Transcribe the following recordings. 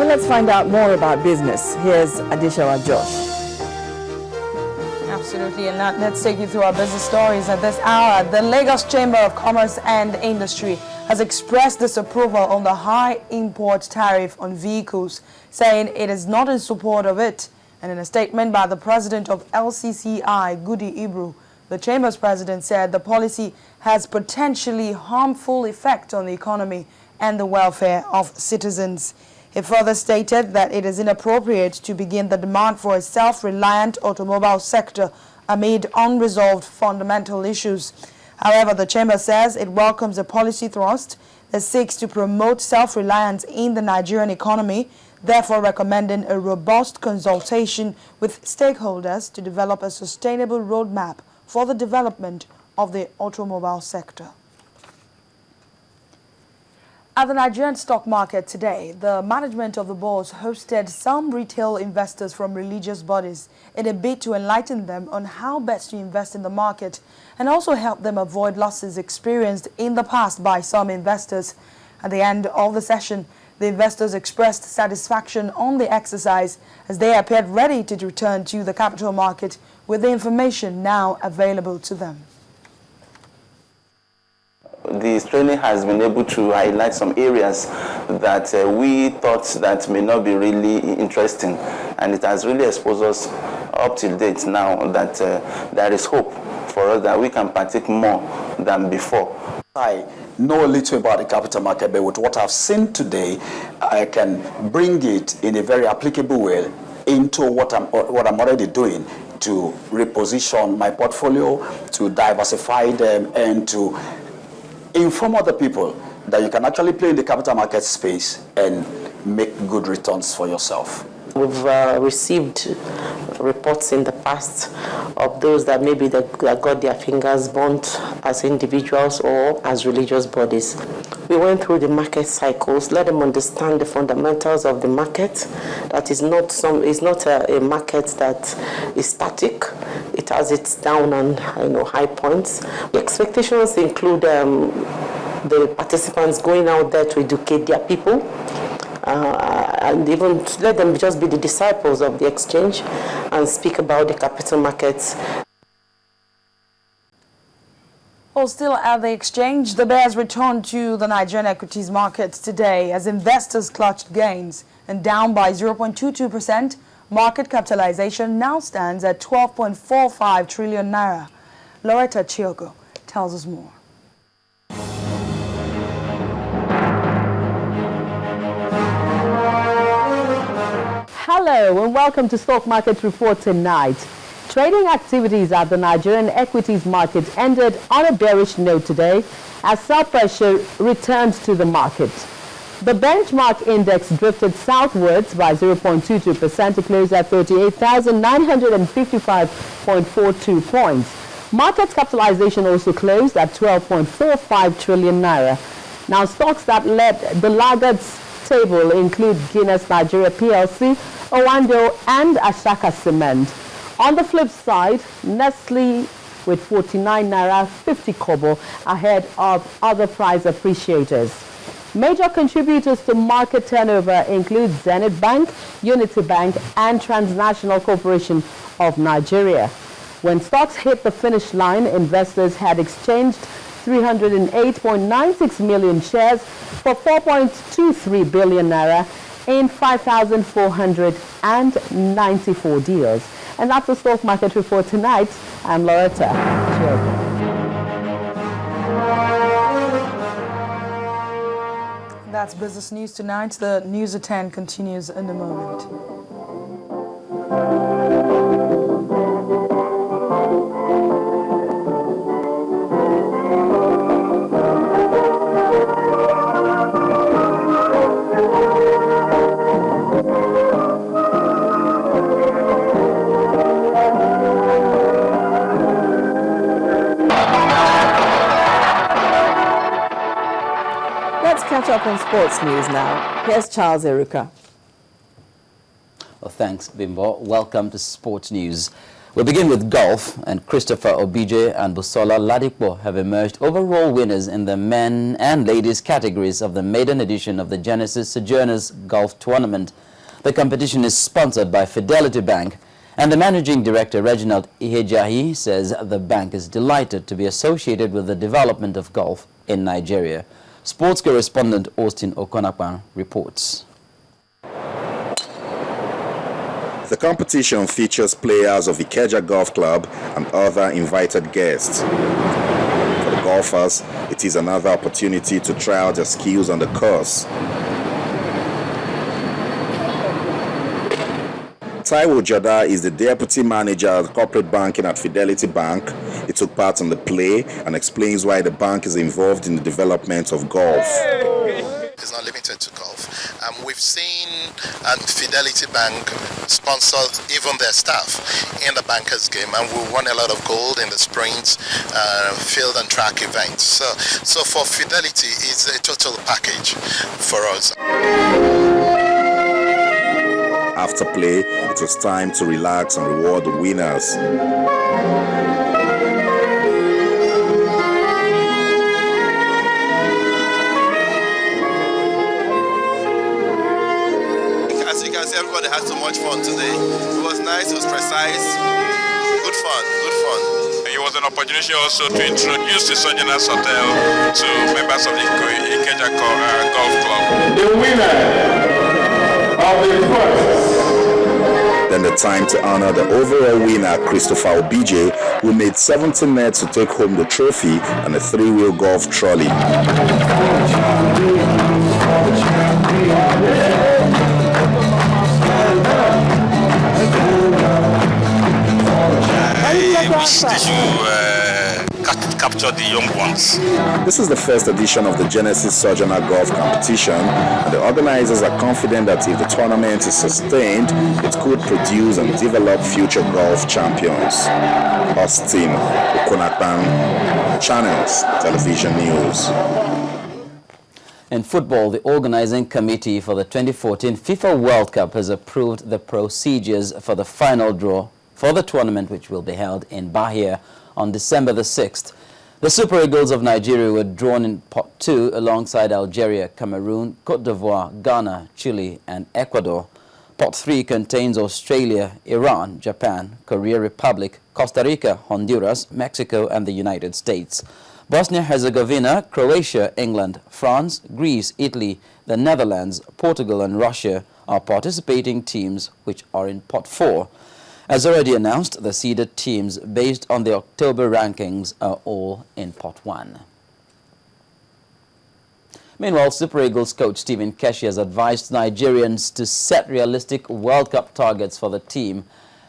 So let's find out more about business. Here's Adishawa Josh. Absolutely, and let's take you through our business stories at this hour. The Lagos Chamber of Commerce and Industry has expressed disapproval on the high import tariff on vehicles, saying it is not in support of it. And in a statement by the president of LCCI, Goody Ibru, the Chamber's president said the policy has potentially harmful effect on the economy and the welfare of citizens. He further stated that it is inappropriate to begin the demand for a self-reliant automobile sector amid unresolved fundamental issues. However, the Chamber says it welcomes a policy thrust that seeks to promote self-reliance in the Nigerian economy, therefore recommending a robust consultation with stakeholders to develop a sustainable roadmap for the development of the automobile sector. At the Nigerian stock market today, the management of the bourse hosted some retail investors from religious bodies in a bid to enlighten them on how best to invest in the market and also help them avoid losses experienced in the past by some investors. At the end of the session, the investors expressed satisfaction on the exercise as they appeared ready to return to the capital market with the information now available to them. This training has been able to highlight some areas that we thought that may not be really interesting, and it has really exposed us up to date now that there is hope for us that we can partake more than before. I know a little about the capital market, but with what I've seen today, I can bring it in a very applicable way into what I'm already doing to reposition my portfolio, to diversify them, and to inform other people that you can actually play in the capital market space and make good returns for yourself. We've received reports in the past of those that maybe that got their fingers burnt as individuals or as religious bodies. We went through the market cycles, let them understand the fundamentals of the market. That is not a market that is static. It has its down and high points. The expectations include the participants going out there to educate their people. And even let them just be the disciples of the exchange and speak about the capital markets. Well, still at the exchange, the bears returned to the Nigerian equities markets today as investors clutched gains and down by 0.22%. Market capitalization now stands at 12.45 trillion naira. Loretta Chiogo tells us more. Hello and welcome to Stock Market Report tonight. Trading activities at the Nigerian equities market ended on a bearish note today as sell pressure returned to the market. The benchmark index drifted southwards by 0.22% to close at 38,955.42 points. Market capitalization also closed at 12.45 trillion naira. Now, stocks that led the laggards table include Guinness Nigeria PLC, Owando and Ashaka Cement. On the flip side, Nestle with 49 naira 50 kobo ahead of other price appreciators. Major contributors to market turnover include Zenith Bank, Unity Bank and Transnational Corporation of Nigeria. When stocks hit the finish line, investors had exchanged 308.96 million shares for 4.23 billion naira in 5,494 deals. And that's the stock market report tonight. I'm Loretta. That's business news tonight. The News at 10 continues in a moment. Let's catch up on sports news now. Here's Charles Eruka. Well, thanks, Bimbo. Welcome to Sports News. We'll begin with golf, and Christopher Obije and Busola Ladipo have emerged overall winners in the men and ladies categories of the maiden edition of the Genesis Sojourners Golf Tournament. The competition is sponsored by Fidelity Bank, and the managing director, Reginald Ihejahi, says the bank is delighted to be associated with the development of golf in Nigeria. Sports correspondent Austin Okonakpan reports. The competition features players of Ikeja Golf Club and other invited guests. For the golfers, it is another opportunity to try out their skills on the course. Taiwo Jada is the deputy manager of corporate banking at Fidelity Bank. He took part in the play and explains why the bank is involved in the development of golf. It's not limited to golf. We've seen Fidelity Bank sponsor even their staff in the bankers game, and we won a lot of gold in the sprints, field and track events. So for Fidelity, it's a total package for us. After play, it was time to relax and reward the winners. As you can see, everybody had so much fun today. It was nice, it was precise, good fun, good fun. It was an opportunity also to introduce the Sojourners Hotel to members of the Ikeja Golf Club. The winner of the first. Then the time to honor the overall winner, Christopher Obije, who made 17 nets to take home the trophy and a 3-wheel golf trolley. I wish they should capture the young ones. This is the first edition of the Genesis Sojourner Golf Competition, and the organizers are confident that if the tournament is sustained, it could produce and develop future golf champions. Austin Okonakpan, Channels Television News. In football, the organizing committee for the 2014 FIFA World Cup has approved the procedures for the final draw for the tournament, which will be held in Bahia on December the 6th. The Super Eagles of Nigeria were drawn in Pot 2 alongside Algeria, Cameroon, Cote d'Ivoire, Ghana, Chile and Ecuador. Pot 3 contains Australia, Iran, Japan, Korea Republic, Costa Rica, Honduras, Mexico and the United States. Bosnia-Herzegovina, Croatia, England, France, Greece, Italy, the Netherlands, Portugal and Russia are participating teams which are in Pot 4. As already announced, the seeded teams based on the October rankings are all in Pot 1. Meanwhile, Super Eagles coach Stephen Keshi has advised Nigerians to set realistic World Cup targets for the team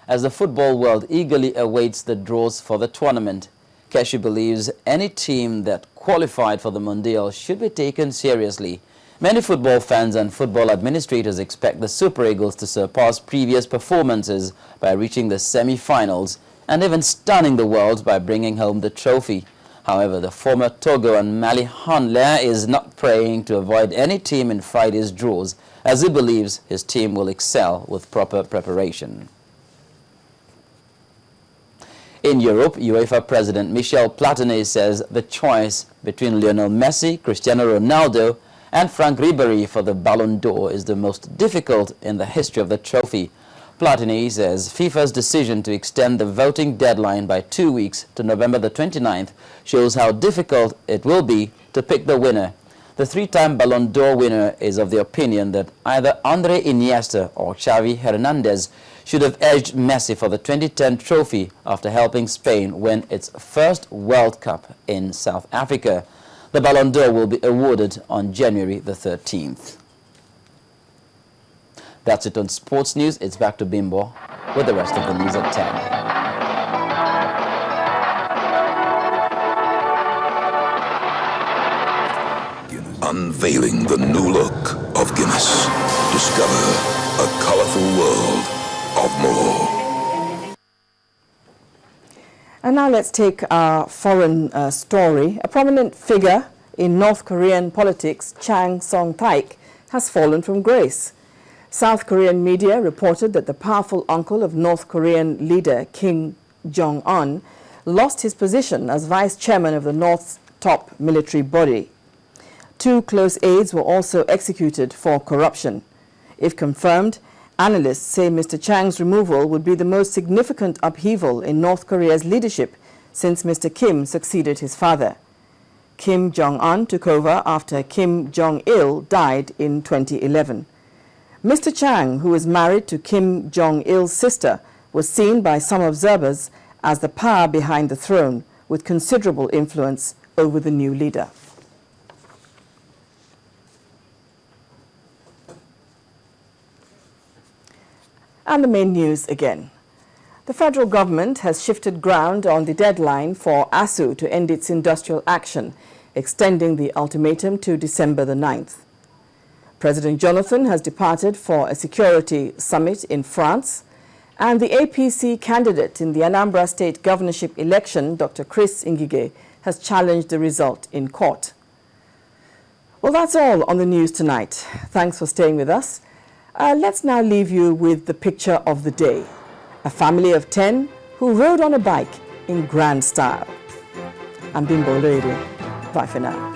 as the football world eagerly awaits the draws for the tournament. Keshi believes any team that qualified for the Mundial should be taken seriously. Many football fans and football administrators expect the Super Eagles to surpass previous performances by reaching the semi-finals and even stunning the world by bringing home the trophy. However, the former Togo and Mali handler is not praying to avoid any team in Friday's draws, as he believes his team will excel with proper preparation. In Europe, UEFA President Michel Platini says the choice between Lionel Messi, Cristiano Ronaldo and Franck Ribéry for the Ballon d'Or is the most difficult in the history of the trophy. Platini says FIFA's decision to extend the voting deadline by 2 weeks to November the 29th shows how difficult it will be to pick the winner. The 3-time Ballon d'Or winner is of the opinion that either André Iniesta or Xavi Hernandez should have edged Messi for the 2010 trophy after helping Spain win its first World Cup in South Africa. The Ballon d'Or will be awarded on January the 13th. That's it on Sports News. It's back to Bimbo with the rest of the news at 10. Unveiling the new look of Guinness. Discover a colorful world of more. And now let's take our foreign story. A prominent figure in North Korean politics, Chang Song-taik, has fallen from grace. South Korean media reported that the powerful uncle of North Korean leader Kim Jong-un lost his position as vice chairman of the North's top military body. 2 close aides were also executed for corruption. If confirmed, analysts say Mr. Chang's removal would be the most significant upheaval in North Korea's leadership since Mr. Kim succeeded his father. Kim Jong-un took over after Kim Jong-il died in 2011. Mr. Chang, who is married to Kim Jong-il's sister, was seen by some observers as the power behind the throne, with considerable influence over the new leader. And the main news again. The federal government has shifted ground on the deadline for ASU to end its industrial action, extending the ultimatum to December the 9th. President Jonathan has departed for a security summit in France, and the APC candidate in the Anambra State governorship election, Dr. Chris Ngige, has challenged the result in court. Well, that's all on the news tonight. Thanks for staying with us. Let's now leave you with the picture of the day. A family of 10 who rode on a bike in grand style. I'm Bimbo Lady. Bye for now.